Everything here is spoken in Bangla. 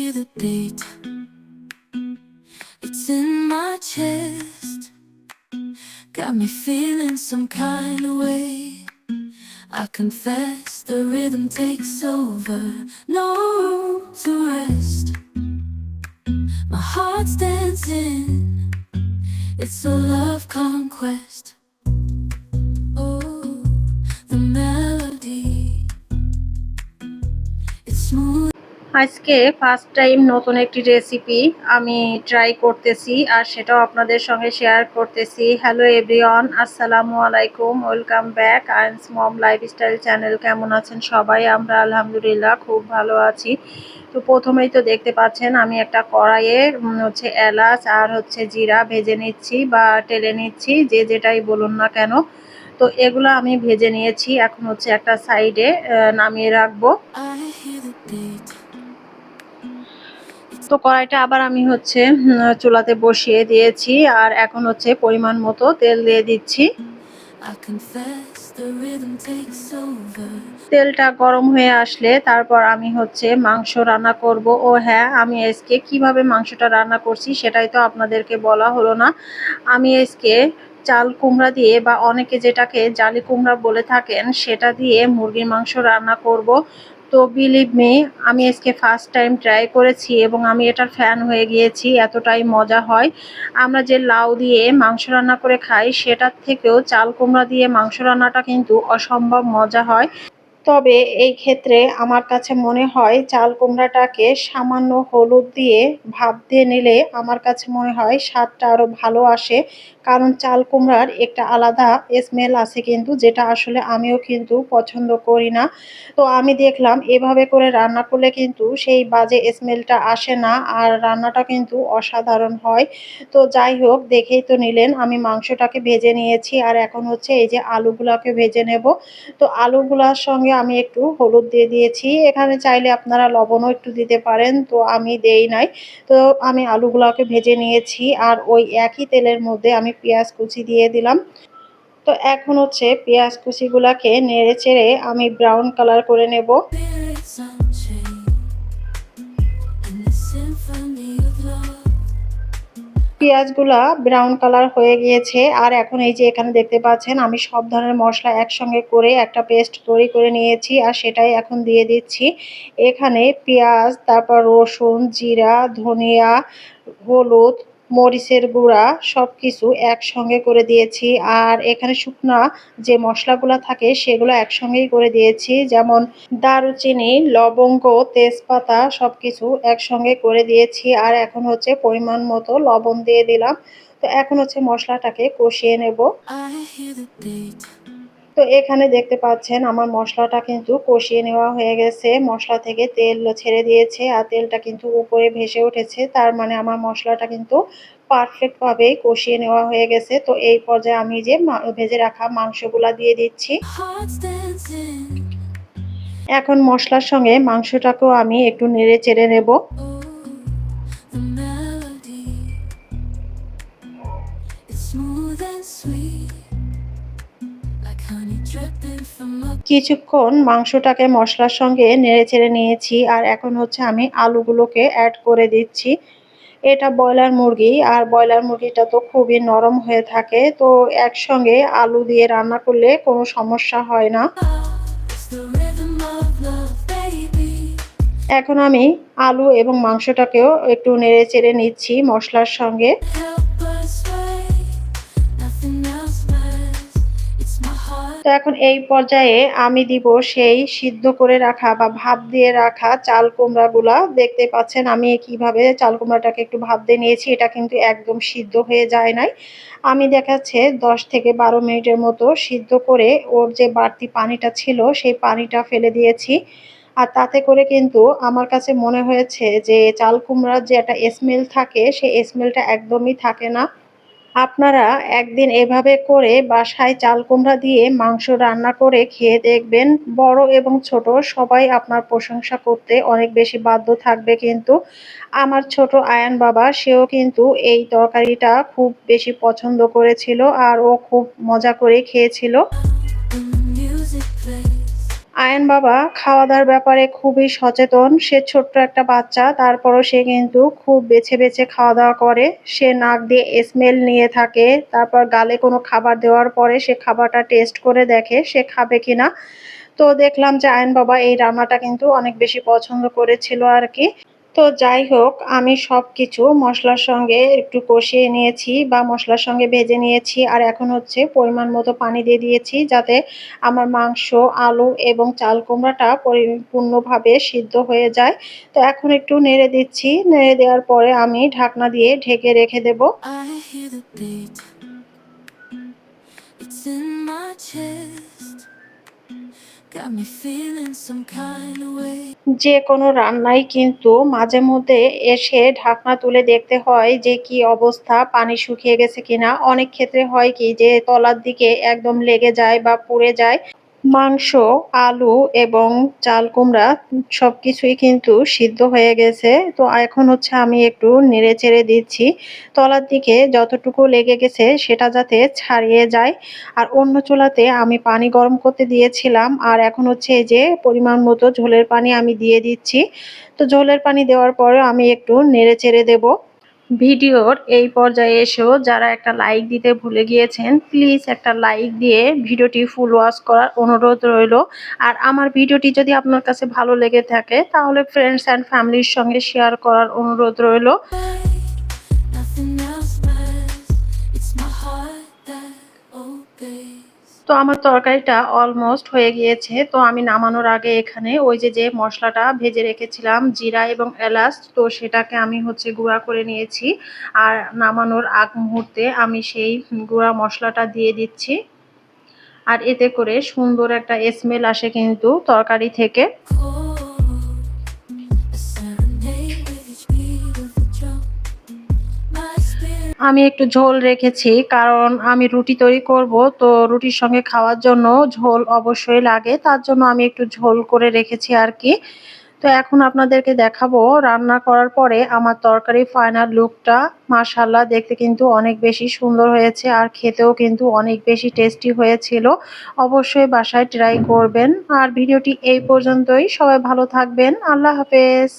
hear the beat. It's in my chest. Got me feeling some kind of way. I confess the rhythm takes over. No room to rest. My heart's dancing. It's a love conquest. Oh, the melody. It's smooth. আজকে ফার্স্ট টাইম নতুন একটি রেসিপি আমি ট্রাই করতেছি আর সেটাও আপনাদের সঙ্গে শেয়ার করতেছি। হ্যালো এভরিওয়ান, আসসালামু আলাইকুম, ওয়েলকাম ব্যাক আইনস মম লাইফস্টাইল চ্যানেল। কেমন আছেন সবাই? আমরা আলহামদুলিল্লাহ খুব ভালো আছি। তো প্রথমেই তো দেখতে পাচ্ছেন আমি একটা কড়াইয়ে হচ্ছে এলাচ আর হচ্ছে জিরা ভেজে নিচ্ছি বা টেলে নিচ্ছি, যে যেটাই বলুন না কেন। তো এগুলো আমি ভেজে নিয়েছি, এখন হচ্ছে একটা সাইডে নামিয়ে রাখবো। I hear the beat. তো কড়াইটা আবার আমি হচ্ছে চুলাতে বসিয়ে দিয়েছি আর এখন হচ্ছে পরিমাণ মতো তেল দিয়ে দিচ্ছি। I confess the rhythm takes over. তেলটা গরম হয়ে আসলে তারপর আমি হচ্ছে মাংস রান্না করব। ও হ্যাঁ, আমি আজকে কিভাবে মাংসটা রান্না করছি সেটাই তো আপনাদেরকে বলা হলো না। আমি আজকে চাল কুমড়া দিয়ে বা অনেকে যেটাকে জালি কুমড়া বলে থাকেন সেটা দিয়ে মুরগির মাংস রান্না করব। তো বিলিভ মি, আমি আজকে ফার্স্ট টাইম ট্রাই করেছি এবং আমি এটার ফ্যান হয়ে গিয়েছি, এতটাই মজা হয়। আমরা যে লাউ দিয়ে মাংস রান্না করে খাই সেটার থেকেও চাল কুমড়া দিয়ে মাংস রান্নাটা কিন্তু অসম্ভব মজা হয়। তবে এই ক্ষেত্রে আমার কাছে মনে হয় চাল কুমড়াটাকে সামান্য হলুদ দিয়ে ভাপ দিয়ে নিলে আমার কাছে মনে হয় স্বাদটা আরও ভালো আসে। কারণ চাল কুমড়ার একটা আলাদা স্মেল আছে কিন্তু, যেটা আসলে আমিও কিন্তু পছন্দ করি না। তো আমি দেখলাম এভাবে করে রান্না করলে কিন্তু সেই বাজে স্মেলটা আসে না আর রান্নাটা কিন্তু অসাধারণ হয়। তো যাই হোক, দেখেই তো নিলেন আমি মাংসটাকে ভেজে নিয়েছি আর এখন হচ্ছে এই যে আলুগুলাকে ভেজে নেব। তো আলুগুলার সঙ্গে আমি একটু হলুদ দিয়ে দিয়েছি, এখানে চাইলে আপনারা লবণও একটু দিতে পারেন, তো আমি দেই নাই। তো আমি আলুগুলাকে ভেজে নিয়েছি আর ওই একই তেলের মধ্যে আমি পেঁয়াজ কুচি দিয়ে দিলাম। তো এখন হচ্ছে পেঁয়াজ কুচিগুলাকে নেড়ে চেড়ে আমি ব্রাউন কালার করে নেব। Spirits unchained in the symphony of love. পেঁয়াজগুলা ব্রাউন কালার হয়ে গিয়েছে আর এখন এই যে এখানে দেখতে পাচ্ছেন আমি সব ধরনের মশলা একসঙ্গে করে একটা পেস্ট তৈরি করে নিয়েছি আর সেটাই এখন দিয়ে দিচ্ছি। এখানে পেঁয়াজ, তারপর রসুন, জিরা, ধনিয়া, হলুদ, মরিচের গুঁড়া সবকিছু একসঙ্গে করে দিয়েছি। আর এখানে শুকনা যে মশলাগুলো থাকে সেগুলো একসঙ্গেই করে দিয়েছি, যেমন দারুচিনি, লবঙ্গ, তেজপাতা সবকিছু একসঙ্গে করে দিয়েছি। আর এখন হচ্ছে পরিমাণ মতো লবণ দিয়ে দিলাম। তো এখন হচ্ছে মশলাটাকে কষিয়ে নেব। I hear the beat. তো এখানে দেখতে পাচ্ছেন আমার মশলাটা কিন্তু কষিয়ে নেওয়া হয়ে গেছে। মশলা থেকে তেল ছেড়ে দিয়েছে আর তেলটা কিন্তু উপরে ভেসে উঠেছে। তার মানে আমার মশলাটা কিন্তু পারফেক্ট ভাবেই কষিয়ে নেওয়া হয়ে গেছে। তো এই পর্যায়ে আমি যে ভেজে রাখা মাংসগুলা দিয়ে দিচ্ছি। Hearts dancing. এখন মশলার সঙ্গে মাংসটাকেও আমি একটু নেড়ে চেড়ে নেব। Oh, the melody. It's smooth and sweet, like honey dripping from a. কিছুক্ষণ মাংসটাকে মশলার সঙ্গে নেড়ে চেড়ে নিয়েছি আর এখন হচ্ছে আমি আলুগুলোকে অ্যাড করে দিচ্ছি। এটা ব্রয়লার মুরগি আর ব্রয়লার মুরগিটা তো খুবই নরম হয়ে থাকে, তো একসঙ্গে আলু দিয়ে রান্না করলে কোনো সমস্যা হয় না। It's the rhythm of love, baby. এখন আমি আলু এবং মাংসটাকেও একটু নেড়ে চেড়ে নিচ্ছি মশলার সঙ্গে। Help us sway. Nothing else matters. It's my heart. তো এখন এই পর্যায়ে আমি দিব সেই সিদ্ধ করে রাখা বা ভাপ দিয়ে রাখা চাল কুমড়াগুলা। দেখতে পাচ্ছেন আমি কিভাবে চাল কুমড়াটাকে একটু ভাপ দিয়ে নিয়েছি, এটা কিন্তু একদম সিদ্ধ হয়ে যায় নাই। আমি দেখাচ্ছে 10 থেকে 12 মিনিটের মতো সিদ্ধ করে ওর যে বাড়তি পানিটা ছিল সেই পানিটা ফেলে দিয়েছি। আর তাতে করে কিন্তু আমার কাছে মনে হয়েছে যে চাল কুমড়ার যে একটা স্মেল থাকে সেই স্মেলটা একদমই থাকে না। আপনারা একদিন এভাবে করে বাসায় চাল কুমড়া দিয়ে মাংস রান্না করে খেয়ে দেখবেন। বড় এবং ছোট সবাই আপনার প্রশংসা করতে অনেক বেশি বাধ্য থাকবে কিন্তু। আমার ছোট আয়ান বাবা, সেও কিন্তু এই তরকারিটা খুব বেশি পছন্দ করেছিল আর ও খুব মজা করে খেয়েছিল। When the music plays. Ayaan বাবা খাওয়া দাওয়ার ব্যাপারে খুবই সচেতন। সে ছোট্ট একটা বাচ্চা, তারপরও সে কিন্তু খুব বেছে বেছে খাওয়া দাওয়া করে। সে নাক দিয়ে স্মেল নিয়ে থাকে, তারপর গালে কোনো খাবার দেওয়ার পরে সে খাবারটা টেস্ট করে দেখে সে খাবে কিনা। তো দেখলাম যে আয়ান বাবা এই রান্নাটা কিন্তু অনেক বেশি পছন্দ করেছিল আর কি। তো যাই হোক, আমি সবকিছু মসলার সঙ্গে একটু কষিয়ে নিয়েছি বা মসলার সঙ্গে ভেজে নিয়েছি। আর এখন হচ্ছে পরিমাণ মতো পানি দিয়ে দিয়েছি যাতে আমার মাংস, আলু এবং চাল কুমড়াটা পরিপূর্ণভাবে সিদ্ধ হয়ে যায়। তো এখন একটু নেড়ে দিচ্ছি। নেড়ে দেওয়ার পরে আমি ঢাকনা দিয়ে ঢেকে রেখে দেব। I hear the beat, it's in my chest, got me feeling some kind of way. যে কোনো রান্নায় কিন্তু মাঝে মধ্যে এসে ঢাকনা তুলে দেখতে হয় যে কি অবস্থা, পানি শুকিয়ে গেছে কিনা। অনেক ক্ষেত্রে হয় কি যে তলার দিকে একদম লেগে যায় বা পুড়ে যায়। মাংস, আলু এবং চাল কুমড়া সবকিছুই কিন্তু সিদ্ধ হয়ে গেছে। তো এখন হচ্ছে আমি একটু নেড়েচেড়ে দিচ্ছি। তলার দিকে যতটুকু লেগে গেছে সেটা যাতে ছাড়িয়ে যায়। আর অন্য চুলাতে আমি পানি গরম করতে দিয়েছিলাম। আর এখন হচ্ছে এই যে পরিমাণ মতো ঝোলের পানি আমি দিয়ে দিচ্ছি। তো ঝোলের পানি দেওয়ার পরেও আমি একটু নেড়েচেড়ে দেব। ভিডিওর এই পর্যায়ে এসেও যারা একটা লাইক দিতে ভুলে গিয়েছেন, প্লিজ একটা লাইক দিয়ে ভিডিওটি ফুল ওয়াচ করার অনুরোধ রইলো। আর আমার ভিডিওটি যদি আপনার কাছে ভালো লেগে থাকে তাহলে ফ্রেন্ডস অ্যান্ড ফ্যামিলির সঙ্গে শেয়ার করার অনুরোধ রইলো। Nothing else matters, it's my heart that obeys. তো আমার তরকারিটা অলমোস্ট হয়ে গিয়েছে। তো আমি নামানোর আগে এখানে ওই যে মসলাটা ভেজে রেখেছিলাম জিরা এবং এলাচ, তো সেটাকে আমি হচ্ছে গুঁড়া করে নিয়েছি। আর নামানোর আগ মুহূর্তে আমি সেই গুঁড়া মসলাটা দিয়ে দিচ্ছি। আর এতে করে সুন্দর একটা স্মেল আসে কিন্তু তরকারি থেকে। A serenade with each beat of the drum. My spirit আমি একটু ঝোল রেখেছি কারণ আমি রুটি তৈরি করব, তো রুটির সঙ্গে খাওয়ার জন্য ঝোল অবশ্যই লাগে। তার জন্য আমি একটু ঝোল করে রেখেছি আর কি। তো এখন আপনাদেরকে দেখাবো রান্না করার পরে আমার তরকারির ফাইনাল লুকটা। মাশাআল্লাহ, দেখতে কিন্তু অনেক বেশি সুন্দর হয়েছে আর খেতেও কিন্তু অনেক বেশি টেস্টি হয়েছিল। অবশ্যই বাসায় ট্রাই করবেন। আর ভিডিওটি এই পর্যন্তই। সবাই ভালো থাকবেন। আল্লাহ হাফেজ।